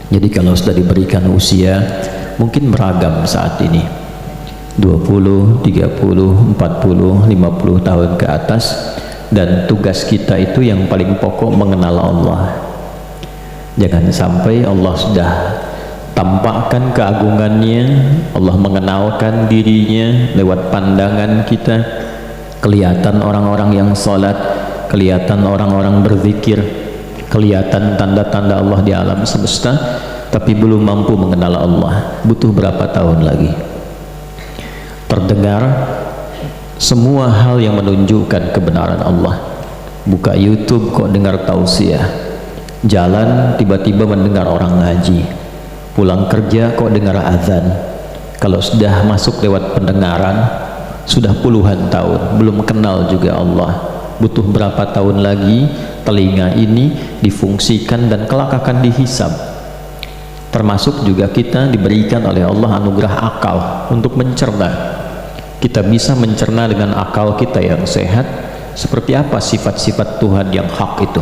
Jadi kalau sudah diberikan usia, mungkin beragam saat ini, 20, 30, 40, 50 tahun ke atas, dan tugas kita itu yang paling pokok mengenal Allah. Jangan sampai Allah sudah tampakkan keagungannya, Allah mengenalkan dirinya lewat pandangan kita, kelihatan orang-orang yang sholat, kelihatan orang-orang berzikir, kelihatan tanda-tanda Allah di alam semesta, tapi belum mampu mengenal Allah. Butuh berapa tahun lagi? Terdengar semua hal yang menunjukkan kebenaran Allah. Buka YouTube kok dengar tausiah, jalan tiba-tiba mendengar orang ngaji, pulang kerja kok dengar azan. Kalau sudah masuk lewat pendengaran, sudah puluhan tahun belum kenal juga Allah. Butuh berapa tahun lagi telinga ini difungsikan dan kelak akan dihisab. Termasuk juga kita diberikan oleh Allah anugerah akal untuk mencerna. Kita bisa mencerna dengan akal kita yang sehat seperti apa sifat-sifat Tuhan yang hak itu,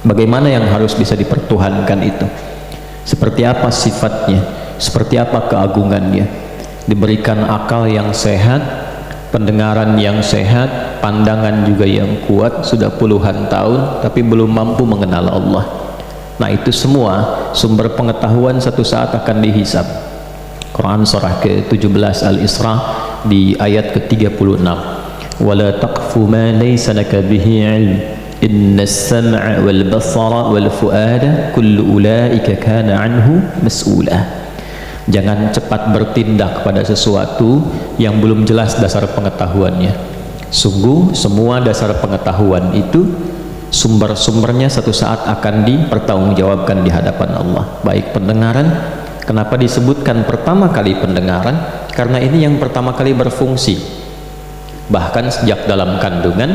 bagaimana yang harus bisa dipertuhankan itu, seperti apa sifatnya, seperti apa keagungannya. Diberikan akal yang sehat, pendengaran yang sehat, pandangan juga yang kuat, sudah puluhan tahun tapi belum mampu mengenal Allah. Nah, itu semua sumber pengetahuan satu saat akan dihisab. Quran surah ke-17 Al-Isra di ayat ke-36, wala taqfu ma laysa laka bihi ilm innas sam'a wal basara wal fuada kullu ulaika kana anhu mas'ula. Jangan cepat bertindak pada sesuatu yang belum jelas dasar pengetahuannya. Sungguh semua dasar pengetahuan itu sumber-sumbernya satu saat akan dipertanggungjawabkan di hadapan Allah. Baik pendengaran. Kenapa disebutkan pertama kali pendengaran? Karena ini yang pertama kali berfungsi. Bahkan sejak dalam kandungan,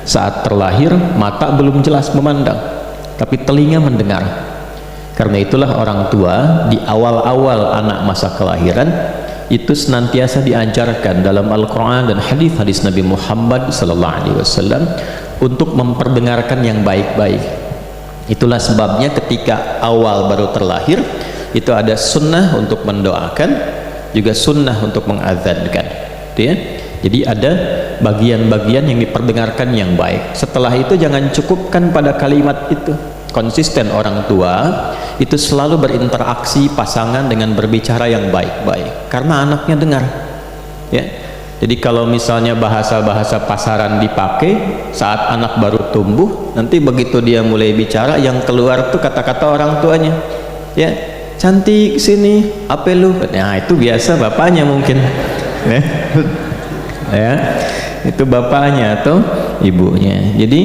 saat terlahir mata belum jelas memandang, tapi telinga mendengar. Karena itulah orang tua di awal-awal anak masa kelahiran itu senantiasa diajarkan dalam Al-Quran dan hadis-hadis Nabi Muhammad SAW untuk memperdengarkan yang baik-baik. Itulah sebabnya ketika awal baru terlahir itu ada sunnah untuk mendoakan, juga sunnah untuk mengadzankan, ya. Jadi ada bagian-bagian yang diperdengarkan yang baik. Setelah itu jangan cukupkan pada kalimat itu. Konsisten orang tua itu selalu berinteraksi pasangan dengan berbicara yang baik-baik, karena anaknya dengar, ya. Jadi kalau misalnya bahasa-bahasa pasaran dipakai saat anak baru tumbuh, nanti begitu dia mulai bicara yang keluar tuh kata-kata orang tuanya, ya. Cantik sini, apa lu? Nah, itu biasa bapaknya mungkin, ya, itu bapaknya atau ibunya. Jadi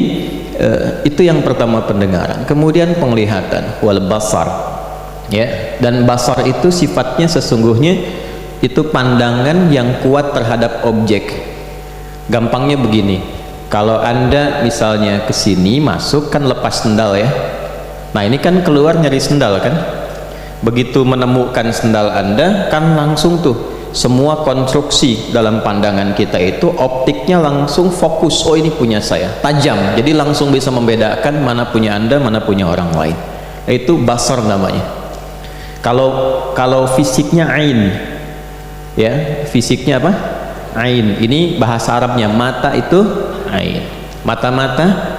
itu yang pertama pendengaran. Kemudian penglihatan, wal basar, ya. Dan basar itu sifatnya sesungguhnya itu pandangan yang kuat terhadap objek. Gampangnya begini, kalau anda misalnya ke sini masuk kan lepas sendal, ya. Nah, ini kan keluar nyari sendal kan. Begitu menemukan sendal anda kan langsung tuh semua konstruksi dalam pandangan kita itu optiknya langsung fokus, oh ini punya saya, tajam. Jadi langsung bisa membedakan mana punya anda, mana punya orang lain. Itu basar namanya. Kalau fisiknya ain, ya, fisiknya apa? Ain. Ini bahasa Arabnya mata itu ain. Mata-mata,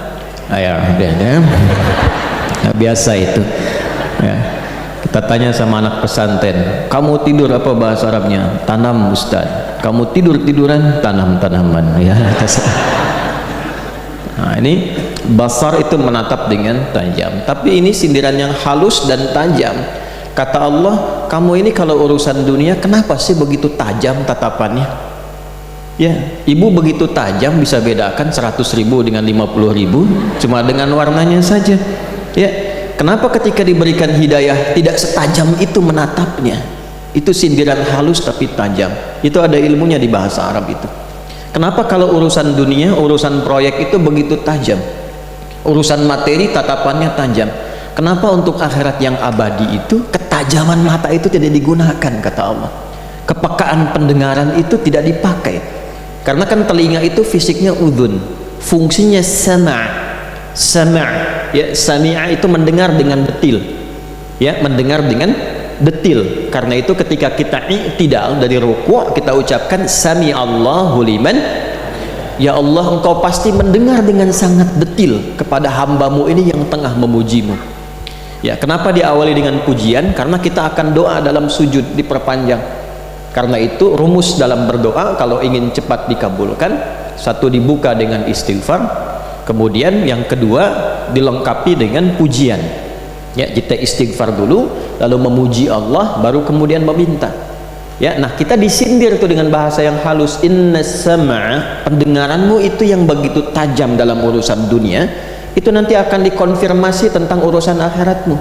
ya, biasa itu, ya. Kita tanya sama anak pesantren, kamu tidur apa bahasa Arabnya? Tanam, Ustaz. Kamu tidur-tiduran? Tanam-tanaman, ya. Nah, ini basar itu menatap dengan tajam, tapi ini sindiran yang halus dan tajam. Kata Allah, kamu ini kalau urusan dunia kenapa sih begitu tajam tatapannya? Ya, ibu begitu tajam bisa bedakan 100.000 dengan 50.000 cuma dengan warnanya saja, ya. Kenapa ketika diberikan hidayah tidak setajam itu menatapnya? Itu sindiran halus tapi tajam. Itu ada ilmunya di bahasa Arab itu. Kenapa kalau urusan dunia, urusan proyek itu begitu tajam? Urusan materi tatapannya tajam. Kenapa untuk akhirat yang abadi itu ketajaman mata itu tidak digunakan, kata Allah? Kepekaan pendengaran itu tidak dipakai. Karena kan telinga itu fisiknya udhun, fungsinya sama', ya, sami'a itu mendengar dengan detil, Ya, mendengar dengan detil. Karena itu ketika kita i'tidal dari ruku' kita ucapkan sami Allahu liman, ya Allah engkau pasti mendengar dengan sangat detil kepada hambamu ini yang tengah memujimu. Ya, kenapa diawali dengan pujian? Karena kita akan doa dalam sujud diperpanjang. Karena itu rumus dalam berdoa kalau ingin cepat dikabulkan, satu dibuka dengan istighfar, kemudian yang kedua dilengkapi dengan pujian. Ya, kita istighfar dulu, lalu memuji Allah, baru kemudian meminta. Ya, nah kita disindir tuh dengan bahasa yang halus. Inna sam'a, pendengaranmu itu yang begitu tajam dalam urusan dunia, itu nanti akan dikonfirmasi tentang urusan akhiratmu.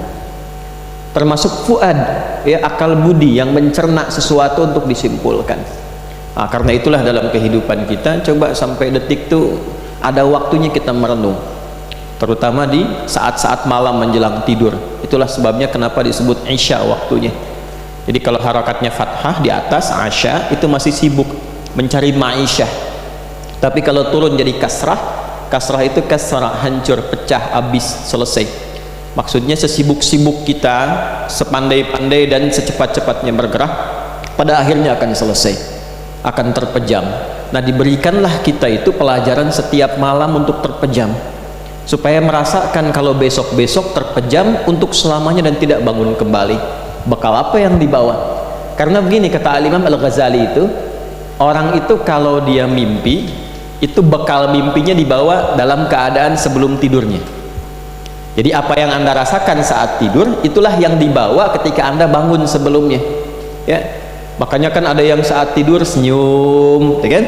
Termasuk fuad, ya, akal budi yang mencerna sesuatu untuk disimpulkan. Nah, karena itulah dalam kehidupan kita coba sampai detik tuh ada waktunya kita merenung, terutama di saat-saat malam menjelang tidur. Itulah sebabnya kenapa disebut Isya waktunya. Jadi kalau harakatnya fathah di atas Asya itu masih sibuk mencari ma'isyah, tapi kalau turun jadi kasrah, kasrah itu kasrah, hancur, pecah, habis, selesai. Maksudnya sesibuk-sibuk kita, sepandai-pandai dan secepat-cepatnya bergerak, pada akhirnya akan selesai, akan terpejam. Nah, diberikanlah kita itu pelajaran setiap malam untuk terpejam, supaya merasakan kalau besok-besok terpejam untuk selamanya dan tidak bangun kembali. Bekal apa yang dibawa? Karena begini kata Imam Al-Ghazali itu, orang itu kalau dia mimpi, itu bekal mimpinya dibawa dalam keadaan sebelum tidurnya. Jadi apa yang Anda rasakan saat tidur, itulah yang dibawa ketika Anda bangun sebelumnya. Ya, makanya kan ada yang saat tidur senyum, ya kan?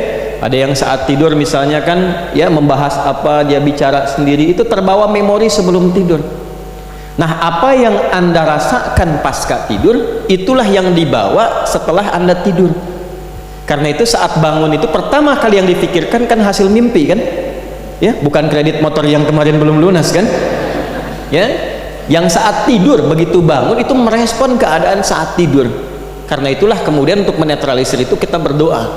Ada yang saat tidur misalnya kan ya membahas apa, dia bicara sendiri, itu terbawa memori sebelum tidur. Nah, apa yang Anda rasakan pasca tidur, itulah yang dibawa setelah Anda tidur. Karena itu saat bangun itu pertama kali yang difikirkan kan hasil mimpi kan? Ya, bukan kredit motor yang kemarin belum lunas kan? Ya, yang saat tidur begitu bangun itu merespon keadaan saat tidur. Karena itulah kemudian untuk menetralisir itu kita berdoa.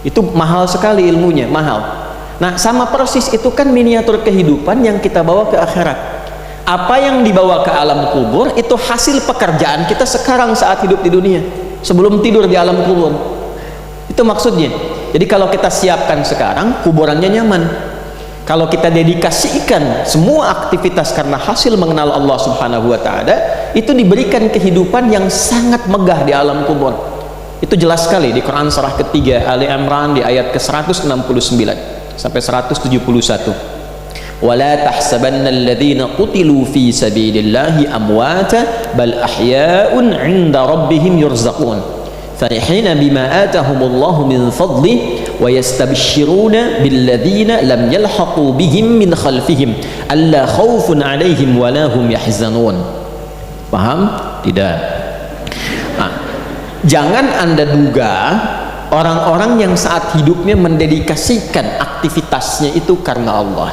Itu mahal sekali ilmunya, mahal. Nah, sama persis itu kan miniatur kehidupan yang kita bawa ke akhirat. Apa yang dibawa ke alam kubur itu hasil pekerjaan kita sekarang saat hidup di dunia, sebelum tidur di alam kubur. Itu maksudnya. Jadi kalau kita siapkan sekarang, kuburannya nyaman. Kalau kita dedikasikan semua aktivitas karena hasil mengenal Allah Subhanahu wa Ta'ala, itu diberikan kehidupan yang sangat megah di alam kubur. Itu jelas sekali di Quran surah ketiga Ali Imran di ayat ke-169 sampai 171. وَلَا تَحْسَبَنَّ الَّذِينَ قُتِلُوا فِي سَبِيلِ اللَّهِ أَمْوَاتًا بَلْ أَحْيَاءٌ عِنْدَ رَبِّهِمْ يُرْزَقُونَ فَرِحِينَ بِمَا آتَاهُمُ اللَّهُ مِنْ فَضْلِهِ وَيَسْتَبْشِرُونَ بِالَّذِينَ لَمْ يَلْحَقُوا بِهِمْ مِنْ خَلْفِهِمْ أَلَّا خَوْفٌ عَلَيْهِمْ وَلَا هُمْ يَحْزَنُونَ. Paham? Tidak? Nah, jangan Anda duga orang-orang yang saat hidupnya mendedikasikan aktivitasnya itu karena Allah.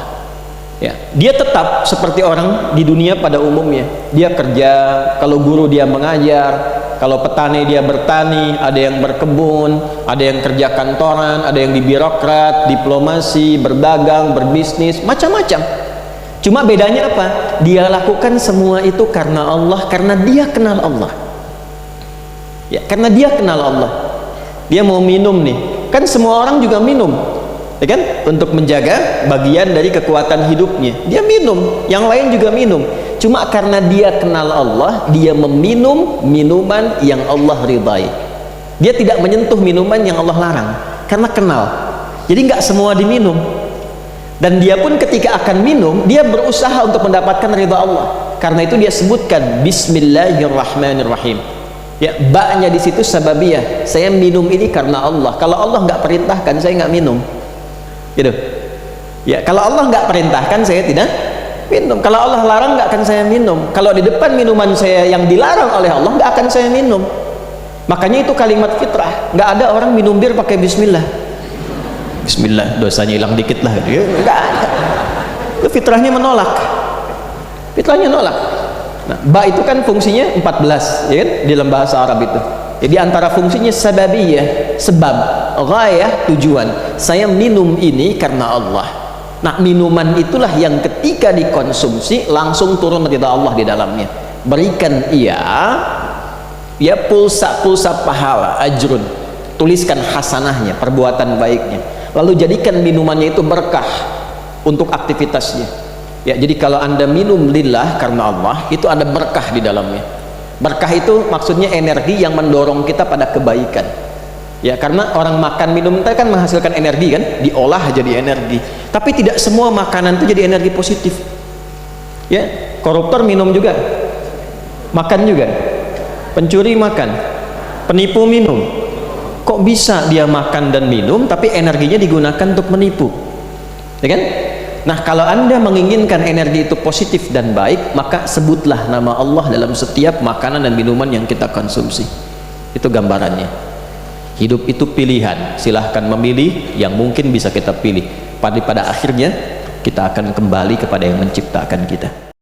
Ya, dia tetap seperti orang di dunia pada umumnya. Dia kerja, kalau guru dia mengajar, kalau petani dia bertani, ada yang berkebun, ada yang kerja kantoran, ada yang di birokrat, diplomasi, berdagang, berbisnis, macam-macam. Cuma bedanya apa? Dia lakukan semua itu karena Allah, karena dia kenal Allah. Ya, karena dia kenal Allah. Dia mau minum nih, kan semua orang juga minum, ya kan? Untuk menjaga bagian dari kekuatan hidupnya, dia minum, yang lain juga minum. Cuma karena dia kenal Allah, dia meminum minuman yang Allah ridai. Dia tidak menyentuh minuman yang Allah larang, karena kenal. Jadi nggak semua diminum. Dan dia pun ketika akan minum, dia berusaha untuk mendapatkan ridha Allah. Karena itu dia sebutkan Bismillahirrahmanirrahim. Ya, baknya di situ sababiyah. Saya minum ini karena Allah. Kalau Allah nggak perintahkan, saya nggak minum. Gitu. Ya, kalau Allah nggak perintahkan, saya tidak minum. Kalau Allah larang, nggak akan saya minum. Kalau di depan minuman saya yang dilarang oleh Allah, nggak akan saya minum. Makanya itu kalimat fitrah. Nggak ada orang minum bir pakai Bismillah. Bismillah, dosanya hilang dikit lah. Nggak ada. Itu fitrahnya menolak. Fitrahnya nolak. Nah, ba itu kan fungsinya 14, ya kan? Di dalam bahasa Arab itu. Jadi antara fungsinya sababiyah, sebab, ghayah, tujuan. Saya minum ini karena Allah. Nah, minuman itulah yang ketika dikonsumsi langsung turun ridha Allah di dalamnya. berikan ia ya pulsa pahala, ajrun, tuliskan hasanahnya, perbuatan baiknya, lalu jadikan minumannya itu berkah untuk aktivitasnya. Ya, jadi kalau Anda minum lillah karena Allah, itu ada berkah di dalamnya. Berkah itu maksudnya energi yang mendorong kita pada kebaikan. Ya, karena orang makan minum itu kan menghasilkan energi kan, diolah jadi energi. Tapi tidak semua makanan itu jadi energi positif. Ya, koruptor minum juga, makan juga, pencuri makan, penipu minum. Kok bisa dia makan dan minum tapi energinya digunakan untuk menipu? Ya kan? Nah, kalau Anda menginginkan energi itu positif dan baik, maka sebutlah nama Allah dalam setiap makanan dan minuman yang kita konsumsi. Itu gambarannya. Hidup itu pilihan, silahkan memilih yang mungkin bisa kita pilih. Pada akhirnya kita akan kembali kepada yang menciptakan kita.